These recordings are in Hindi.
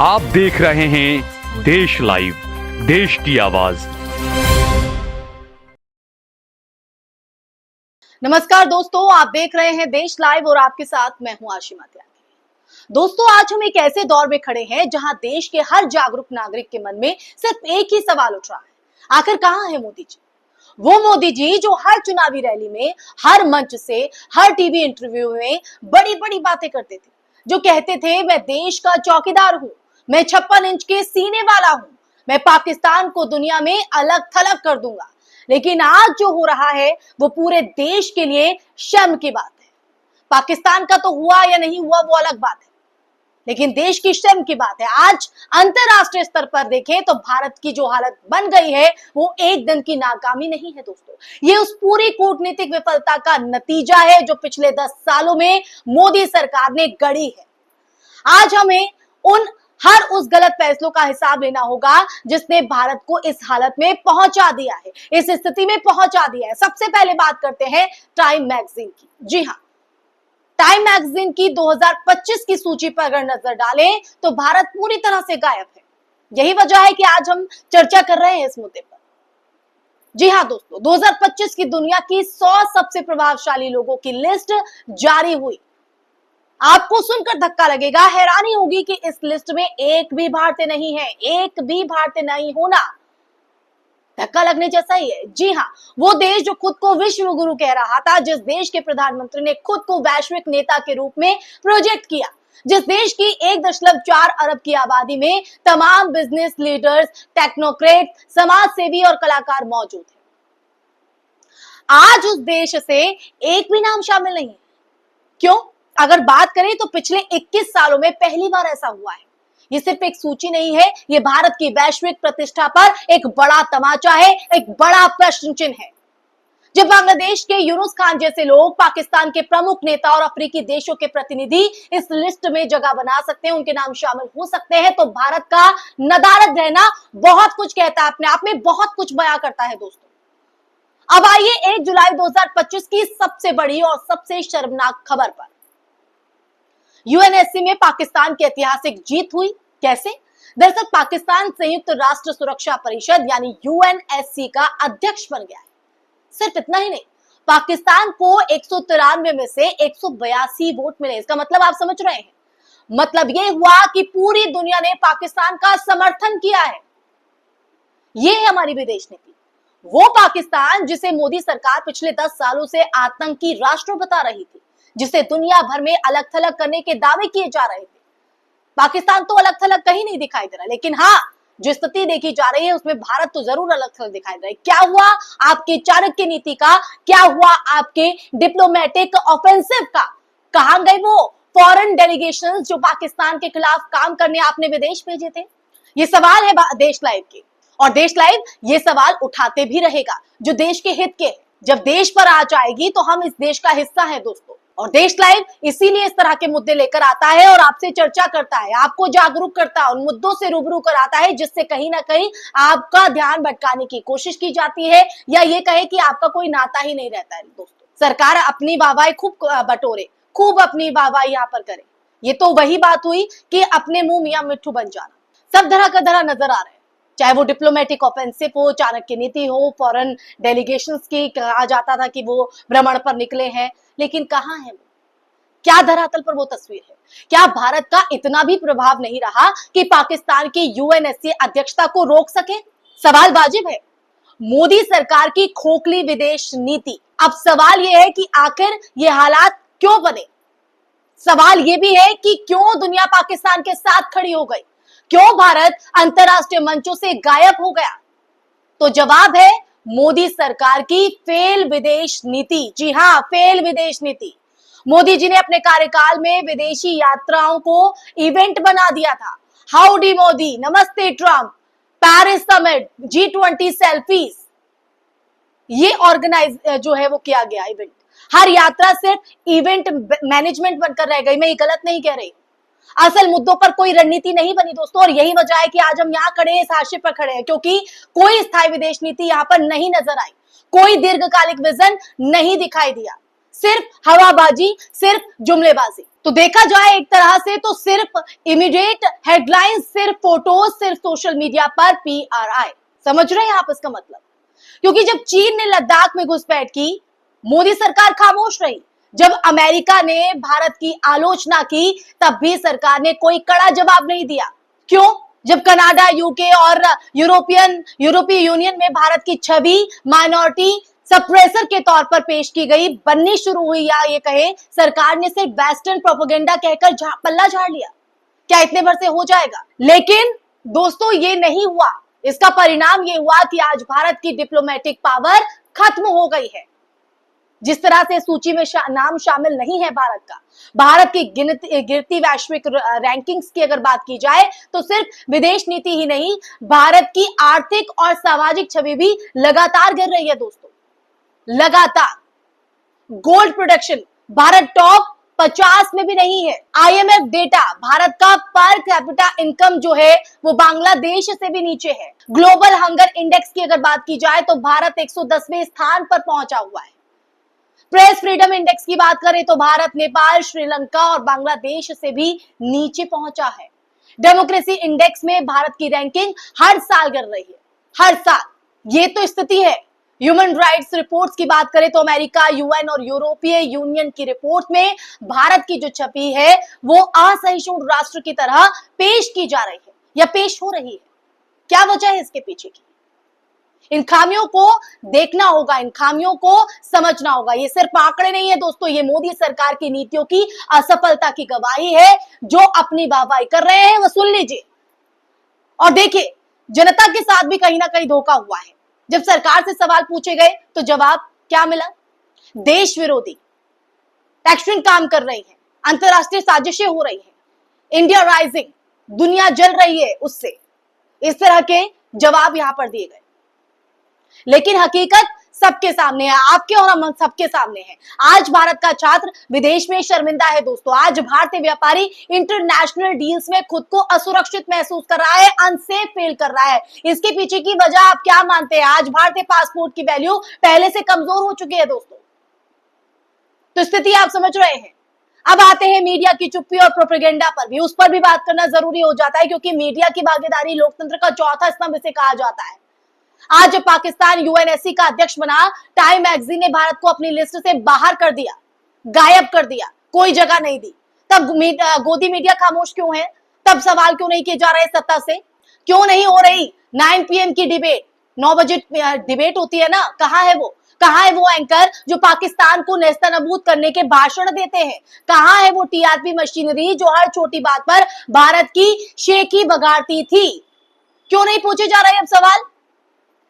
आप देख रहे हैं देश लाइव, देश की आवाज। नमस्कार दोस्तों, आप देख रहे हैं देश लाइव और आपके साथ मैं हूं आशिमा त्यागी। दोस्तों, आज हम एक ऐसे दौर में खड़े हैं जहां देश के हर जागरूक नागरिक के मन में सिर्फ एक ही सवाल उठ रहा है, आखिर कहां है मोदी जी? वो मोदी जी जो हर चुनावी रैली में, हर मंच से, हर टीवी इंटरव्यू में बड़ी बड़ी बातें करते थे, जो कहते थे मैं देश का चौकीदार हूं, मैं 56 इंच के सीने वाला हूं, मैं पाकिस्तान को दुनिया में अलग थलग कर दूंगा। लेकिन आज जो हो रहा है वो पूरे देश के लिए शर्म की बात है। पाकिस्तान का तो हुआ या नहीं हुआ वो अलग बात है, लेकिन देश की शर्म की बात है। आज अंतरराष्ट्रीय स्तर पर देखें तो भारत की जो हालत बन गई है वो एक दिन की नाकामी नहीं है दोस्तों, ये उस पूरी कूटनीतिक विफलता का नतीजा है जो पिछले 10 सालों में मोदी सरकार ने गढ़ी है। आज हमें हर उस गलत फैसलों का हिसाब लेना होगा जिसने भारत को इस हालत में पहुंचा दिया है, इस स्थिति में पहुंचा दिया है। सबसे पहले बात करते हैं टाइम मैगजीन की। जी हां, टाइम मैगजीन की 2025 की सूची पर अगर नजर डालें तो भारत पूरी तरह से गायब है। यही वजह है कि आज हम चर्चा कर रहे हैं इस मुद्दे पर। जी हां दोस्तों, 2025 की दुनिया की 100 सबसे प्रभावशाली लोगों की लिस्ट जारी हुई। आपको सुनकर धक्का लगेगा, हैरानी होगी कि इस लिस्ट में एक भी भारतीय नहीं है, एक भी भारतीय नहीं होना धक्का लगने जैसा ही है। जी हां, वो देश जो खुद को विश्व गुरु कह रहा था, जिस देश के प्रधानमंत्री ने खुद को वैश्विक नेता के रूप में प्रोजेक्ट किया, जिस देश की 1.4 अरब की आबादी में तमाम बिजनेस लीडर्स, टेक्नोक्रेट, समाज सेवी और कलाकार मौजूद है, आज उस देश से एक भी नाम शामिल नहीं है। क्यों? अगर बात करें तो पिछले 21 सालों में पहली बार ऐसा हुआ है। ये सिर्फ एक सूची नहीं है, ये भारत की वैश्विक प्रतिष्ठा पर एक बड़ा तमाचा है, एक बड़ा प्रश्न चिन्ह है। जब बांग्लादेश के यूनुस खान जैसे लोग, पाकिस्तान के प्रमुख नेता और अफ्रीकी देशों के प्रतिनिधि इस लिस्ट में जगह बना सकते हैं, उनके नाम शामिल हो सकते हैं, तो भारत का नदारद रहना बहुत कुछ कहता है, अपने आप में बहुत कुछ बयां करता है दोस्तों। अब आइए 1 जुलाई 2025 की सबसे बड़ी और सबसे शर्मनाक खबर पर। यूएनएससी में पाकिस्तान की ऐतिहासिक जीत हुई। कैसे? दरअसल पाकिस्तान संयुक्त राष्ट्र सुरक्षा परिषद यानी यूएनएससी का अध्यक्ष बन गया है। सिर्फ इतना ही नहीं, पाकिस्तान को 193 में से 182 वोट मिले। इसका मतलब आप समझ रहे हैं, मतलब ये हुआ कि पूरी दुनिया ने पाकिस्तान का समर्थन किया है। ये है हमारी विदेश नीति। वो पाकिस्तान जिसे मोदी सरकार पिछले 10 सालों से आतंकी राष्ट्र बता रही थी, जिसे दुनिया भर में अलग थलग करने के दावे किए जा रहे थे, पाकिस्तान तो अलग थलग कहीं नहीं दिखाई दे रहा। लेकिन हाँ, जो स्थिति देखी जा रही है उसमें भारत तो जरूर अलग थलग दिखाई दे रहा है। क्या हुआ आपके चाणक्य नीति का? क्या हुआ आपके डिप्लोमेटिक ऑफेंसिव का? कहां गए वो फॉरेन डेलीगेशंस जो पाकिस्तान के खिलाफ काम करने आपने विदेश भेजे थे? ये सवाल है देश लाइव के, और देश लाइव ये सवाल उठाते भी रहेगा जो देश के हित के। जब देश पर आंच आएगी तो हम इस देश का हिस्सा है दोस्तों, और देश लाइव इसीलिए इस तरह के मुद्दे लेकर आता है और आपसे चर्चा करता है, आपको जागरूक करता है, उन मुद्दों से रूबरू कराता है जिससे कहीं ना कहीं आपका ध्यान भटकाने की कोशिश की जाती है, या ये कहे कि आपका कोई नाता ही नहीं रहता है दोस्तों। सरकार अपनी वाहवाही खूब बटोरे, खूब अपनी वाहवाही यहाँ पर करे। ये तो वही बात हुई कि अपने मुंह मियां मिट्ठू बन जाना। सब धरा का धरा नजर आ रहा है, चाहे वो डिप्लोमेटिक ऑफेंसिव हो, चाणक्य नीति हो, फॉरेन डेलीगेशंस की कहा जाता था कि वो भ्रमण पर निकले हैं, लेकिन कहां है वो? क्या धरातल पर वो तस्वीर है? क्या भारत का इतना भी प्रभाव नहीं रहा कि पाकिस्तान की यूएनएससी अध्यक्षता को रोक सके? सवाल वाजिब है। मोदी सरकार की खोखली विदेश नीति। अब सवाल ये है कि आखिर ये हालात क्यों बने? सवाल ये भी है कि क्यों दुनिया पाकिस्तान के साथ खड़ी हो गई? क्यों भारत अंतरराष्ट्रीय मंचों से गायब हो गया? तो जवाब है मोदी सरकार की फेल विदेश नीति। जी हां, फेल विदेश नीति। मोदी जी ने अपने कार्यकाल में विदेशी यात्राओं को इवेंट बना दिया था। हाउडी मोदी, नमस्ते Trump, Paris summit, G20 selfies, ये ऑर्गेनाइज जो है वो किया गया इवेंट। हर यात्रा सिर्फ इवेंट मैनेजमेंट बनकर रह गई। मैं ये गलत नहीं कह रही, असल मुद्दों पर कोई रणनीति नहीं बनी दोस्तों, और यही वजह है कि आज हम यहाँ खड़े हैं, इस हाशिए पर खड़े हैं, क्योंकि कोई स्थायी विदेश नीति यहाँ पर नहीं नजर आई, कोई दीर्घकालिक विजन नहीं दिखाई दिया, सिर्फ हवाबाजी, सिर्फ जुमलेबाजी। तो देखा जाए एक तरह से तो सिर्फ इमीडिएट हेडलाइंस, सिर्फ फोटोज, सिर्फ सोशल मीडिया पर पीआरआई। समझ रहे हैं आप इसका मतलब? क्योंकि जब चीन ने लद्दाख में घुसपैठ की, मोदी सरकार खामोश रही। जब अमेरिका ने भारत की आलोचना की, तब भी सरकार ने कोई कड़ा जवाब नहीं दिया। क्यों? जब कनाडा, यूके और यूरोपीय यूनियन में भारत की छवि माइनॉरिटी सप्रेसर के तौर पर पेश की गई, बननी शुरू हुई, या ये कहे सरकार ने सिर्फ वेस्टर्न प्रोपेगेंडा कहकर पल्ला झाड़ लिया। क्या इतने भर से हो जाएगा? लेकिन दोस्तों ये नहीं हुआ। इसका परिणाम ये हुआ कि आज भारत की डिप्लोमेटिक पावर खत्म हो गई है। जिस तरह से सूची में नाम शामिल नहीं है भारत का, भारत की गिरती वैश्विक रैंकिंग्स की अगर बात की जाए तो सिर्फ विदेश नीति ही नहीं, भारत की आर्थिक और सामाजिक छवि भी लगातार गिर रही है दोस्तों, लगातार। गोल्ड प्रोडक्शन भारत टॉप 50 में भी नहीं है। आईएमएफ डेटा, भारत का पर कैपिटा इनकम जो है वो बांग्लादेश से भी नीचे है। ग्लोबल हंगर इंडेक्स की अगर बात की जाए तो भारत 110वें स्थान पर पहुंचा हुआ है। प्रेस फ्रीडम इंडेक्स की बात करें तो भारत नेपाल, श्रीलंका और बांग्लादेश से भी नीचे पहुंचा है। डेमोक्रेसी इंडेक्स में भारत की रैंकिंग हर साल गिर रही है, हर साल। ये तो स्थिति है। ह्यूमन राइट्स रिपोर्ट्स की बात करें तो अमेरिका, यूएन और यूरोपीय यूनियन की रिपोर्ट में भारत की जो छवि है वो असहिष्णु राष्ट्र की तरह पेश की जा रही है या पेश हो रही है। क्या वजह है इसके पीछे की? इन खामियों को देखना होगा, इन खामियों को समझना होगा। ये सिर्फ आंकड़े नहीं है दोस्तों, ये मोदी सरकार की नीतियों की असफलता की गवाही है। जो अपनी वाहवाही कर रहे हैं वो सुन लीजिए और देखिए, जनता के साथ भी कहीं ना कहीं धोखा हुआ है। जब सरकार से सवाल पूछे गए तो जवाब क्या मिला? देश विरोधी एक्शन काम कर रही है, अंतरराष्ट्रीय साजिशें हो रही है, इंडिया राइजिंग, दुनिया जल रही है उससे। इस तरह के जवाब यहां पर दिए गए। लेकिन हकीकत सबके सामने है, आपके और हम सबके सामने है। आज भारत का छात्र विदेश में शर्मिंदा है दोस्तों। आज भारतीय व्यापारी इंटरनेशनल डील्स में खुद को असुरक्षित महसूस कर रहा है, अनसेफ फील कर रहा है। इसके पीछे की वजह आप क्या मानते हैं? आज भारतीय पासपोर्ट की वैल्यू पहले से कमजोर हो चुकी है दोस्तों। तो स्थिति आप समझ रहे हैं। अब आते हैं मीडिया की चुप्पी और प्रोपेगेंडा पर भी। उस पर भी बात करना जरूरी हो जाता है क्योंकि मीडिया की भागीदारी लोकतंत्र का चौथा स्तंभ इसे कहा जाता है। आज जब पाकिस्तान यूएनएससी का अध्यक्ष बना, टाइम मैगजीन ने भारत को अपनी लिस्ट से बाहर कर दिया, गायब कर दिया, कोई जगह नहीं दी। तब गोदी मीडिया खामोश क्यों है? तब सवाल क्यों नहीं किए जा रहे सत्ता से? क्यों नहीं हो रही 9 PM की डिबेट? 9 बजे डिबेट होती है ना, कहां है वो? कहां है वो एंकर जो पाकिस्तान को नेस्तनाबूद करने के भाषण देते हैं? कहां है वो टीआरपी मशीनरी जो हर छोटी बात पर भारत की शेखी बगाड़ती थी? क्यों नहीं पूछे जा रहे अब सवाल?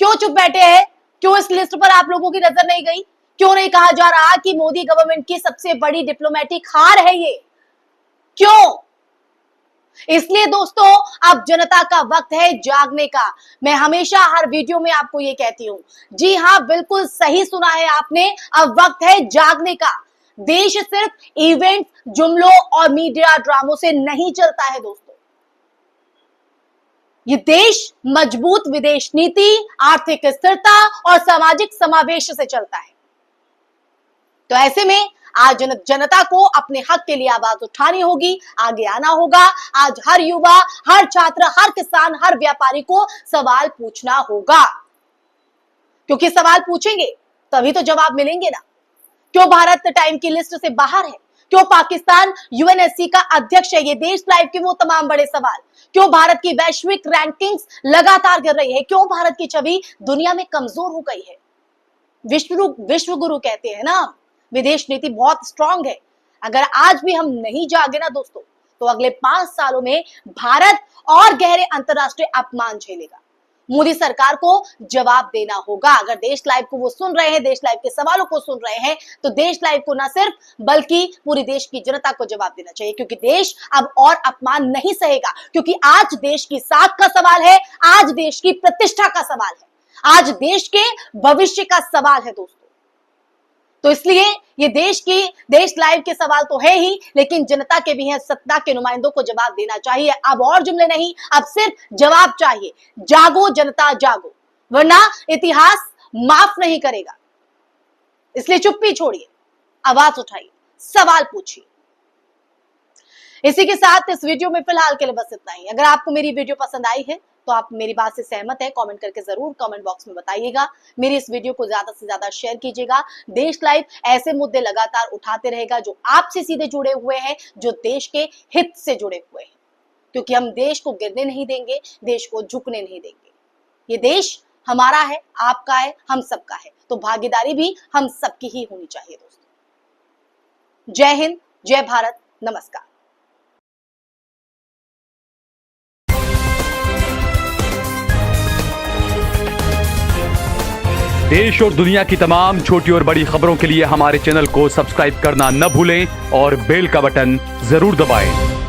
क्यों चुप बैठे हैं? क्यों इस लिस्ट पर आप लोगों की नजर नहीं गई? क्यों नहीं कहा जा रहा कि मोदी गवर्नमेंट की सबसे बड़ी डिप्लोमेटिक हार है ये? क्यों? इसलिए दोस्तों, अब जनता का वक्त है जागने का। मैं हमेशा हर वीडियो में आपको ये कहती हूं। जी हां, बिल्कुल सही सुना है आपने, अब वक्त है जागने का। देश सिर्फ इवेंट, जुमलों और मीडिया ड्रामों से नहीं चलता है दोस्तों। ये देश मजबूत विदेश नीति, आर्थिक स्थिरता और सामाजिक समावेश से चलता है। तो ऐसे में आज जनता को अपने हक के लिए आवाज उठानी होगी, आगे आना होगा। आज हर युवा, हर छात्र, हर किसान, हर व्यापारी को सवाल पूछना होगा, क्योंकि सवाल पूछेंगे तभी तो जवाब मिलेंगे ना। क्यों भारत टाइम की लिस्ट से बाहर है? क्यों पाकिस्तान यूएनएससी का अध्यक्ष है? ये देश लाइव के वो तमाम बड़े सवाल। क्यों भारत की वैश्विक रैंकिंग्स लगातार गिर रही है? क्यों भारत की छवि दुनिया में कमजोर हो गई है? विश्व गुरु कहते हैं ना, विदेश नीति बहुत स्ट्रांग है। अगर आज भी हम नहीं जागे ना दोस्तों, तो अगले 5 सालों में भारत और गहरे अंतरराष्ट्रीय अपमान झेलेगा। मोदी सरकार को जवाब देना होगा। अगर देश लाइव को वो सुन रहे हैं, देश लाइव के सवालों को सुन रहे हैं, तो देश लाइव को ना सिर्फ बल्कि पूरी देश की जनता को जवाब देना चाहिए, क्योंकि देश अब और अपमान नहीं सहेगा। क्योंकि आज देश की साख का सवाल है, आज देश की प्रतिष्ठा का सवाल है, आज देश के भविष्य का सवाल है दोस्तों। तो इसलिए ये देश लाइव के सवाल तो है ही, लेकिन जनता के भी हैं। सत्ता के नुमाइंदों को जवाब देना चाहिए। अब और जुमले नहीं, अब सिर्फ जवाब चाहिए। जागो जनता जागो, वरना इतिहास माफ नहीं करेगा। इसलिए चुप्पी छोड़िए, आवाज उठाइए, सवाल पूछिए। इसी के साथ इस वीडियो में फिलहाल के लिए बस इतना ही। अगर आपको मेरी वीडियो पसंद आई है तो आप मेरी बात से सहमत है, कमेंट करके जरूर कमेंट बॉक्स में बताइएगा। मेरी इस वीडियो को ज्यादा से ज्यादा शेयर कीजिएगा। देश लाइव ऐसे मुद्दे लगातार उठाते रहेगा जो आपसे सीधे जुड़े हुए हैं, जो देश के हित से जुड़े हुए हैं, क्योंकि हम देश को गिरने नहीं देंगे, देश को झुकने नहीं देंगे। ये देश हमारा है, आपका है, हम सबका है, तो भागीदारी भी हम सबकी ही होनी चाहिए दोस्तों। जय हिंद, जय भारत, नमस्कार। देश और दुनिया की तमाम छोटी और बड़ी खबरों के लिए हमारे चैनल को सब्सक्राइब करना न भूलें और बेल का बटन जरूर दबाएं।